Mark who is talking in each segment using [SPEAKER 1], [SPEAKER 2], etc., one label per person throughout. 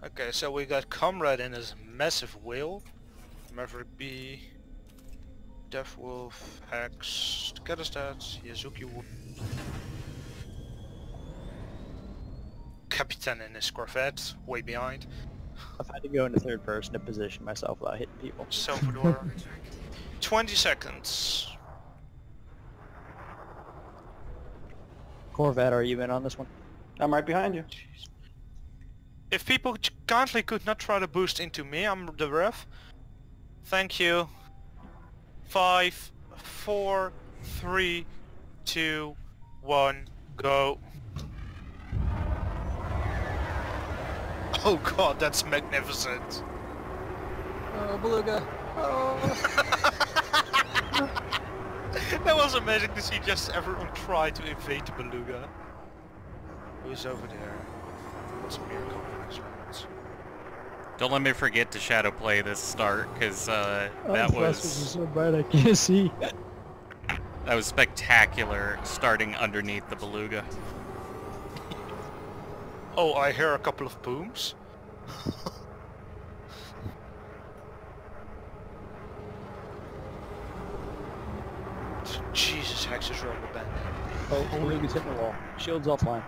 [SPEAKER 1] Okay, so we got Comrade in his massive wheel. Maverick B, DaftWolf, Hex, Qarato, Yazuki Wolf. Capitan in his Corvette, way behind.
[SPEAKER 2] I've had to go into third person to position myself without hitting people.
[SPEAKER 1] Salvador. 20 seconds.
[SPEAKER 2] Corvette, are you in on this one?
[SPEAKER 3] I'm right behind you.
[SPEAKER 1] Jeez. If people kindly could not try to boost into me, I'm the ref. Thank you. 5, 4, 3, 2, 1, go. Oh god, that's magnificent.
[SPEAKER 2] Oh, Beluga. Oh.
[SPEAKER 1] That was amazing to see just everyone try to evade the Beluga. Who's over there? What's a miracle experiments?
[SPEAKER 4] Don't let me forget to shadow play this start, because that
[SPEAKER 2] This
[SPEAKER 4] was
[SPEAKER 2] is so bright I can't see.
[SPEAKER 4] that was spectacular, starting underneath the Beluga.
[SPEAKER 1] Oh, I hear a couple of booms. Jesus, Hex is rubber banding.
[SPEAKER 2] Oh, Beluga's hitting the wall. Shield's offline.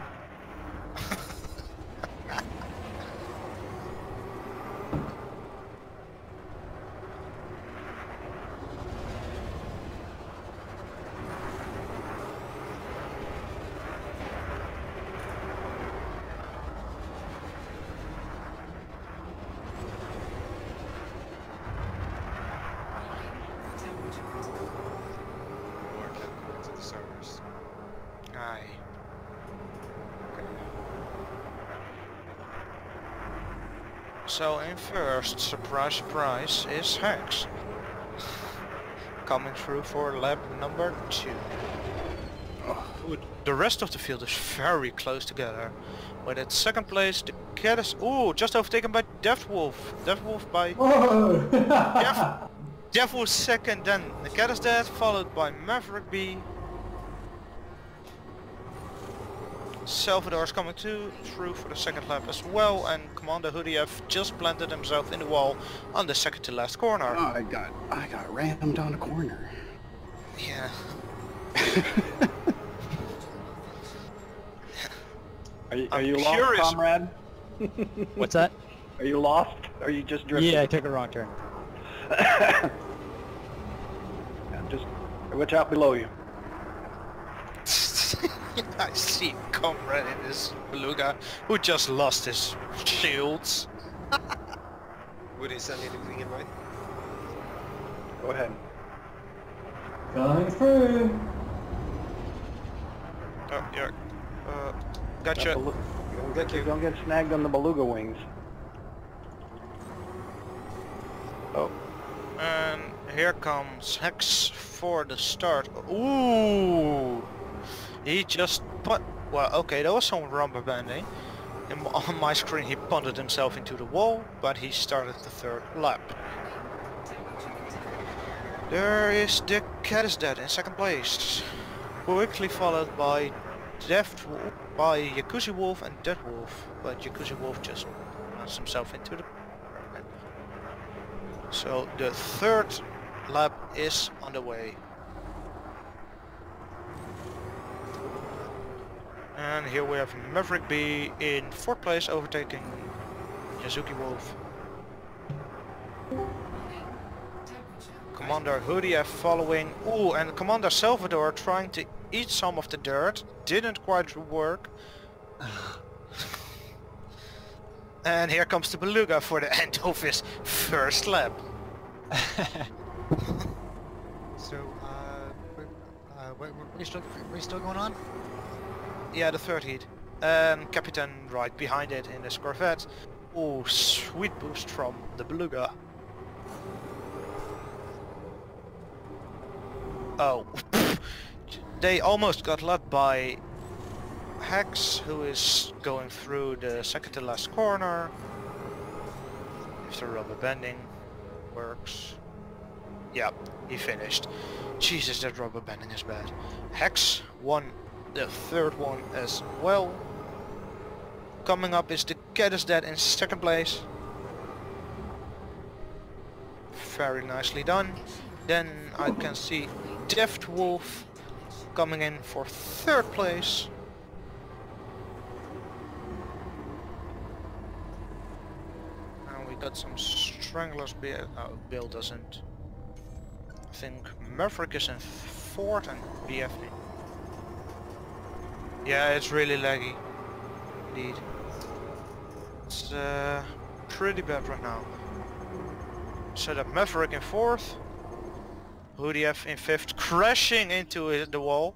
[SPEAKER 1] Aye. So in first, surprise surprise, is Hex. Coming through for lap number 2. The rest of the field is very close together. With at second place, the cat is just overtaken by DaftWolf. DaftWolf by DaftWolf second, then the cat is dead, followed by Maverick B. Salvador is coming through for the second lap as well, and Commander Hoodie just planted himself in the wall on the second to last corner.
[SPEAKER 3] Oh, I got rammed on a corner.
[SPEAKER 1] Yeah.
[SPEAKER 3] Are you lost,
[SPEAKER 1] curious.
[SPEAKER 3] comrade?
[SPEAKER 2] What's that?
[SPEAKER 3] Are you lost? Or are you just drifting?
[SPEAKER 2] Yeah, I took a wrong turn.
[SPEAKER 3] Yeah, just watch out below you.
[SPEAKER 1] I see Comrade in his Beluga who just lost his shields.
[SPEAKER 5] Would he send anything in right?
[SPEAKER 3] Go ahead.
[SPEAKER 6] Going through.
[SPEAKER 1] Oh, yeah. Gotcha.
[SPEAKER 3] Don't get snagged on the Beluga wings. Oh.
[SPEAKER 1] And here comes Hex for the start. Ooh! He just put... Well, okay, there was some rubber banding. On my screen he punted himself into the wall, but he started the third lap. There is the cat is dead in second place. Quickly followed by Yakuza Wolf and DaftWolf. But Yakuza Wolf just runs himself into the... So the third lap is on the way. And here we have Maverick B in fourth place, overtaking Yazuki Wolf. Commander Hoodie following. Ooh, and Commander Salvador trying to eat some of the dirt. Didn't quite work. And here comes the Beluga for the end of his first lap.
[SPEAKER 7] So, what are you still going on?
[SPEAKER 1] Yeah, the third heat. And Capitan right behind it in this Corvette. Oh, sweet boost from the Beluga. Oh, they almost got led by Hex, who is going through the second to last corner. If the rubber banding works. Yeah, he finished. Jesus, that rubber banding is bad. Hex won the third one as well. Coming up is the Get us that in second place. Very nicely done. Then I can see DaftWolf coming in for third place. And we got some stranglers. Bill doesn't. I think Maverick is in fourth and BF. Yeah, it's really laggy. Indeed. It's pretty bad right now. Set up Maverick in fourth. Hoodie F in fifth, crashing into the wall.